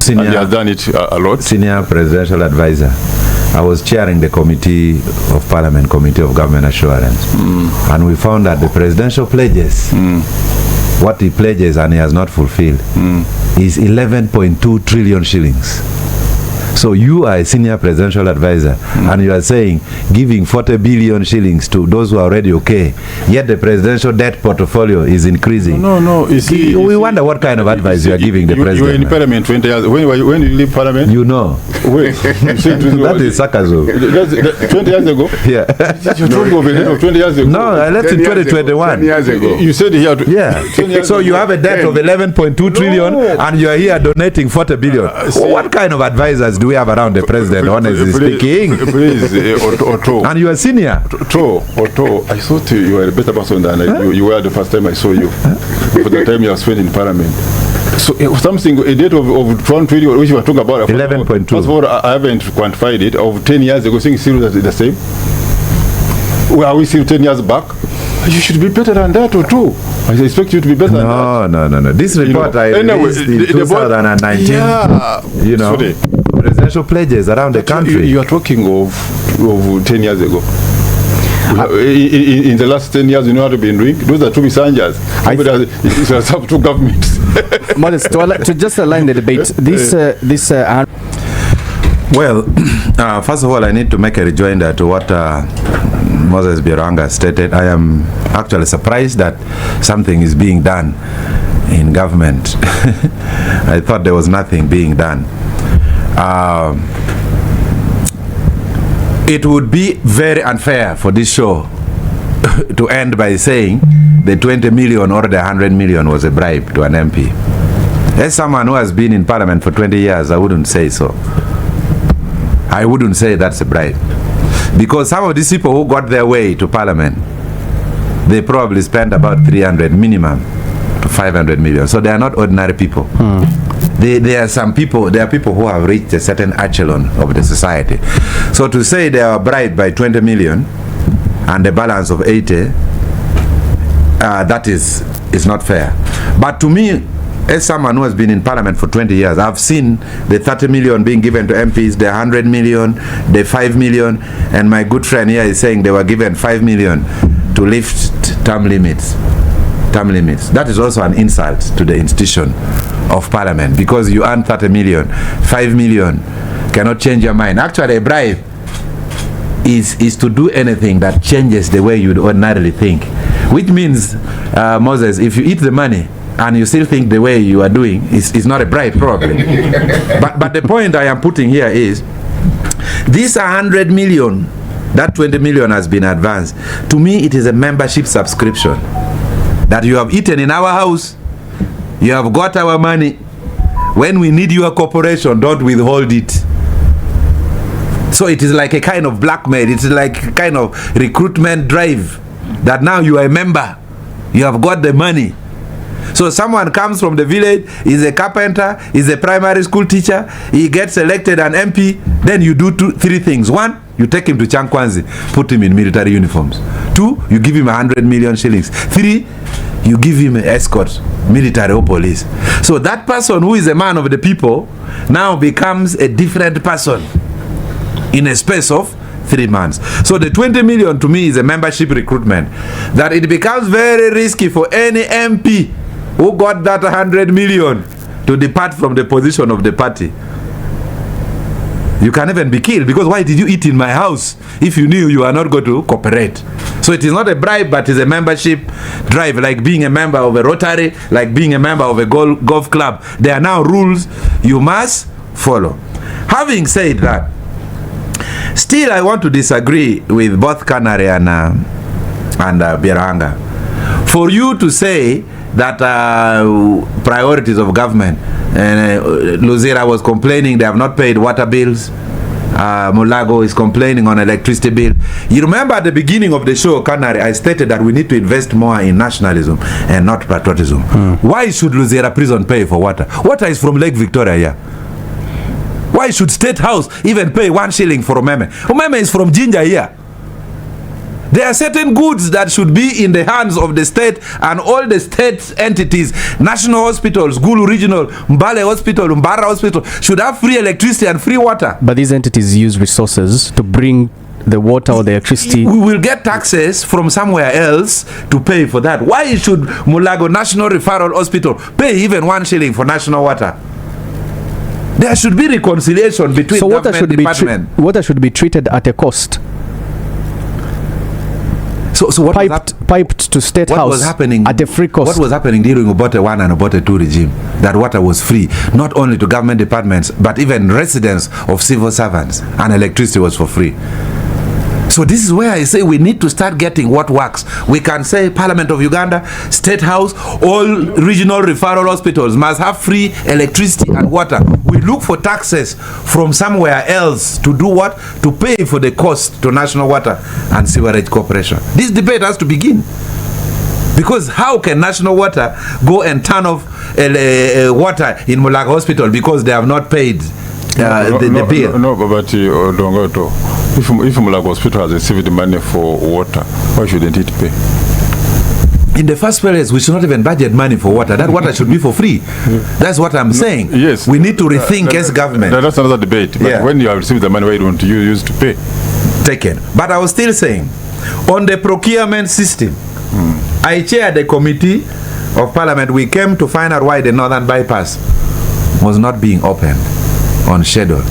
and he has done it a lot. Senior presidential advisor. I was chairing the Committee of Parliament, Committee of Government Assurance, and we found that the presidential pledges, what he pledges and he has not fulfilled, is 11.2 trillion shillings. So you are a senior presidential advisor, and you are saying giving 40 billion shillings to those who are already okay, yet the presidential debt portfolio is increasing. No. We wonder what kind of advice you are giving the president. You were in Parliament 20 years. When did you leave Parliament? You know. Wait, that is sarcasm. 20 years ago? Yeah. You told me over 20 years ago. No, I left in 2021. 10 years ago. You said here. Yeah. So you have a debt of 11.2 trillion, and you are here donating 40 billion. What kind of advisors do we have around the president, honestly speaking? Please, Otto. And you are senior. Otto, I thought you were a better person than you were the first time I saw you. For the time you have spent in Parliament. So something, a date of 1 trillion, which we were talking about. 11.2. First of all, I haven't quantified it. Of 10 years ago, think still the same. Where are we still 10 years back? You should be better than that, or two. I expect you to be better than that. No. This report I released in 2019. Yeah. You know, presidential pledges around the country. You are talking of 10 years ago. In the last 10 years, you know what we've been doing? Those are two Sanjas. It was up to governments. Modest, to just align the debate, well, first of all, I need to make a rejoinder to what Moses Biranga stated. I am actually surprised that something is being done in government. I thought there was nothing being done. It would be very unfair for this show to end by saying the 20 million or the 100 million was a bribe to an MP. As someone who has been in Parliament for 20 years, I wouldn't say so. I wouldn't say that's a bribe. Because some of these people who got their way to Parliament, they probably spent about 300 minimum to 500 million. So they are not ordinary people. There are people who have reached a certain echelon of the society. So to say they are bribed by 20 million and a balance of 80, that is not fair. But to me, as someone who has been in Parliament for 20 years, I've seen the 30 million being given to MPs, the 100 million, the 5 million, and my good friend here is saying they were given 5 million to lift term limits. That is also an insult to the institution of Parliament, because you earn 30 million, 5 million cannot change your mind. Actually, a bribe is to do anything that changes the way you'd ordinarily think, which means, Moses, if you eat the money and you still think the way you are doing is not a bribe, probably. but the point I am putting here is, this 100 million, that 20 million has been advanced. To me, it is a membership subscription that you have eaten in our house. You have got our money. When we need your cooperation, don't withhold it. So it is like a kind of blackmail. It is like a kind of recruitment drive, that now you are a member. You have got the money. So someone comes from the village, is a carpenter, is a primary school teacher, he gets elected an MP, then you do three things. One, you take him to Chankwanzi, put him in military uniforms. Two, you give him 100 million shillings. Three, you give him an escort, military or police. So that person who is a man of the people now becomes a different person in a space of 3 months. So the 20 million to me is a membership recruitment, that it becomes very risky for any MP who got that 100 million to depart from the position of the party. You can even be killed, because why did you eat in my house if you knew you are not going to cooperate? So it is not a bribe, but it is a membership drive, like being a member of a Rotary, like being a member of a golf club. There are now rules you must follow. Having said that, still I want to disagree with both Canary and Biranga. For you to say that priorities of government, Luzira was complaining they have not paid water bills, Mulago is complaining on electricity bill. You remember at the beginning of the show, Canary, I stated that we need to invest more in nationalism and not patriotism. Why should Luzira prison pay for water? Water is from Lake Victoria here. Why should State House even pay 1 shilling for Umeme? Umeme is from Jinja here. There are certain goods that should be in the hands of the state and all the state entities. National hospitals, Gulu Regional, Mbale Hospital, Mbara Hospital should have free electricity and free water. But these entities use resources to bring the water or the electricity. We will get taxes from somewhere else to pay for that. Why should Mulago National Referral Hospital pay even 1 shilling for national water? There should be reconciliation between government department. Water should be treated at a cost. So what piped to State House was happening at a free cost. What was happening during Obote 1 and Obote 2 regime? That water was free, not only to government departments, but even residents of civil servants, and electricity was for free. So this is where I say we need to start getting what works. We can say Parliament of Uganda, State House, all regional referral hospitals must have free electricity and water. We look for taxes from somewhere else to do what? To pay for the cost to National Water and Sewerage Corporation. This debate has to begin. Because how can National Water go and turn off water in Mulago Hospital because they have not paid the bill? No, but Odonga, if Mulago Hospital has received money for water, why shouldn't it pay? In the first place, we should not even budget money for water. That water should be for free. That's what I'm saying. Yes. We need to rethink as government. That's another debate. But when you have received the money, why don't you use to pay? Taken. But I was still saying, on the procurement system, I chaired the committee of Parliament. We came to find out why the Northern Bypass was not being opened on schedule.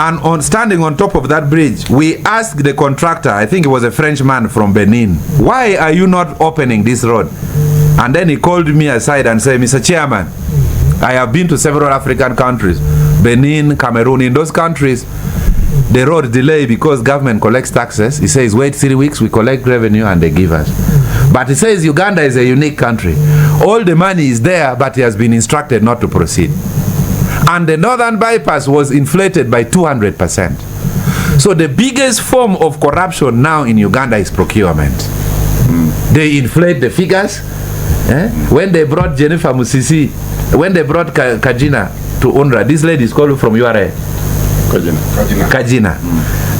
And on standing on top of that bridge, we asked the contractor, I think it was a Frenchman from Benin, why are you not opening this road? And then he called me aside and said, Mr. Chairman, I have been to several African countries, Benin, Cameroon. In those countries, the road delay because government collects taxes. He says, wait 3 weeks, we collect revenue and they give us. But he says Uganda is a unique country. All the money is there, but he has been instructed not to proceed. And the Northern Bypass was inflated by 200%. So the biggest form of corruption now in Uganda is procurement. They inflate the figures. When they brought Jennifer Musisi, when they brought Kajina to UNRWA, this lady is called from URA. Kajina.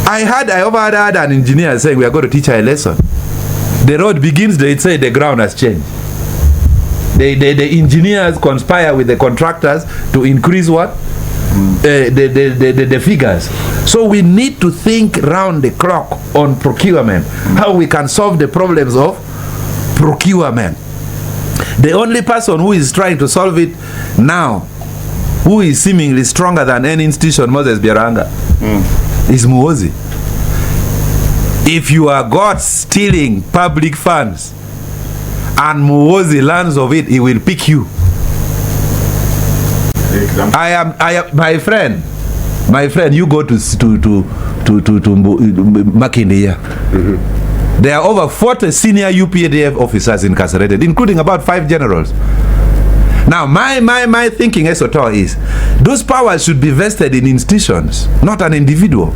I overheard an engineer saying we are going to teach her a lesson. The road begins, they say the ground has changed. The engineers conspire with the contractors to increase what? The figures. So we need to think round the clock on procurement, how we can solve the problems of procurement. The only person who is trying to solve it now, who is seemingly stronger than any institution, Moses Biaranga, is Muozi. If you are God stealing public funds and Muozi learns of it, he will pick you. I am my friend, you go to Makinde here. There are over 40 senior UPADF officers incarcerated, including about 5 generals. Now, my thinking as Otto is, those powers should be vested in institutions, not an individual.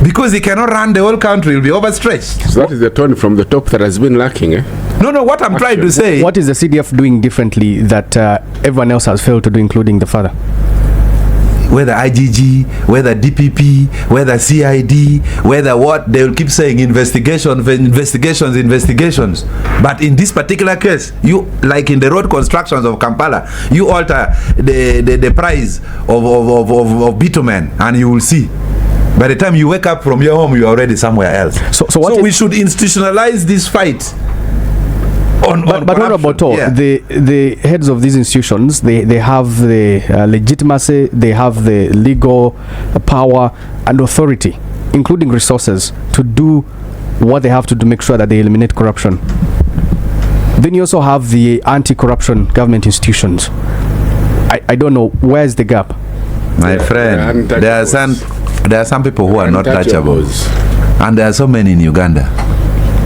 Because he cannot run the whole country, he'll be overstretched. So that is the tone from the top that has been lacking, eh? No, what I'm trying to say... What is the CDF doing differently that everyone else has failed to do, including the father? Whether IGG, whether DPP, whether CID, whether what, they will keep saying investigations. But in this particular case, you, like in the road constructions of Kampala, you alter the price of bitumen and you will see. By the time you wake up from your home, you're already somewhere else. So we should institutionalize this fight. But what about the heads of these institutions? They have the legitimacy, they have the legal power and authority, including resources, to do what they have to make sure that they eliminate corruption. Then you also have the anti-corruption government institutions. I don't know, where's the gap? My friend, there are some people who are not touchables, and there are so many in Uganda.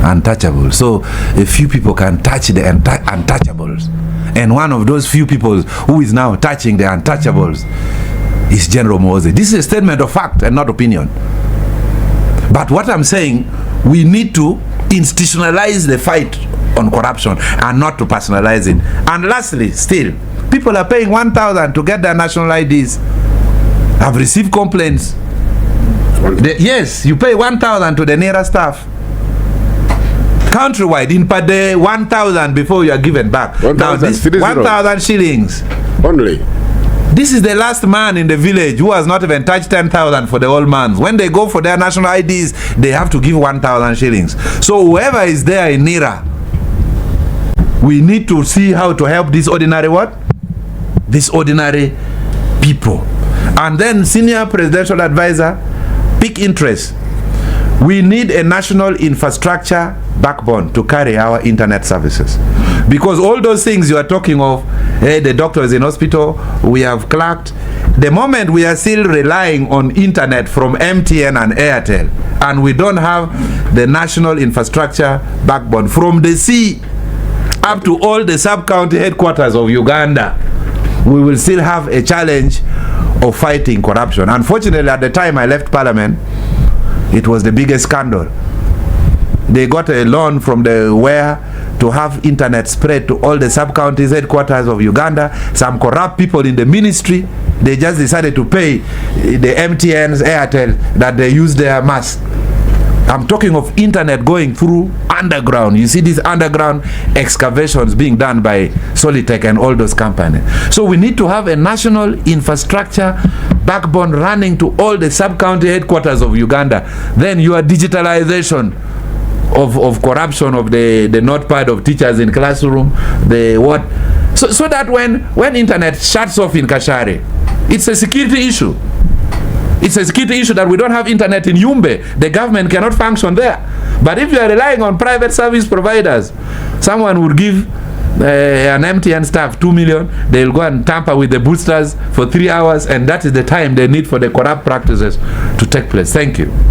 Untouchable. So a few people can touch the untouchables, and one of those few people who is now touching the untouchables is General Mose. This is a statement of fact and not opinion. But what I'm saying, we need to institutionalize the fight on corruption and not to personalize it. And lastly, still, people are paying 1,000 to get their national IDs. I've received complaints. Yes, you pay 1,000 to the nearest staff. countrywide in per day 1,000 before you are given back. 1, now this 1,000 shillings only. This is the last man in the village who has not even touched 10,000 for the old months. When they go for their national IDs, they have to give 1,000 shillings. So whoever is there in Nira, we need to see how to help this ordinary what? These ordinary people. And then senior presidential advisor, pick interest. We need a national infrastructure backbone to carry our internet services. Because all those things you are talking of, hey, the doctors in hospital, we have clerked. The moment we are still relying on internet from MTN and Airtel, and we don't have the national infrastructure backbone from the sea up to all the sub-county headquarters of Uganda, we will still have a challenge of fighting corruption. Unfortunately, at the time I left Parliament, it was the biggest scandal. They got a loan from the WARE to have internet spread to all the sub-counties headquarters of Uganda. Some corrupt people in the ministry, they just decided to pay the MTN's Airtel that they use their mass. I'm talking of internet going through underground. You see these underground excavations being done by Solitech and all those companies. So we need to have a national infrastructure backbone running to all the sub-county headquarters of Uganda. Then your digitalization of corruption of the notepad of teachers in classroom, the what, so that when internet shuts off in Kashari, it's a security issue. It's a security issue that we don't have internet in Yumbe. The government cannot function there. But if you are relying on private service providers, someone will give an MTN staff 2 million, they'll go and tamper with the boosters for 3 hours, and that is the time they need for the corrupt practices to take place. Thank you.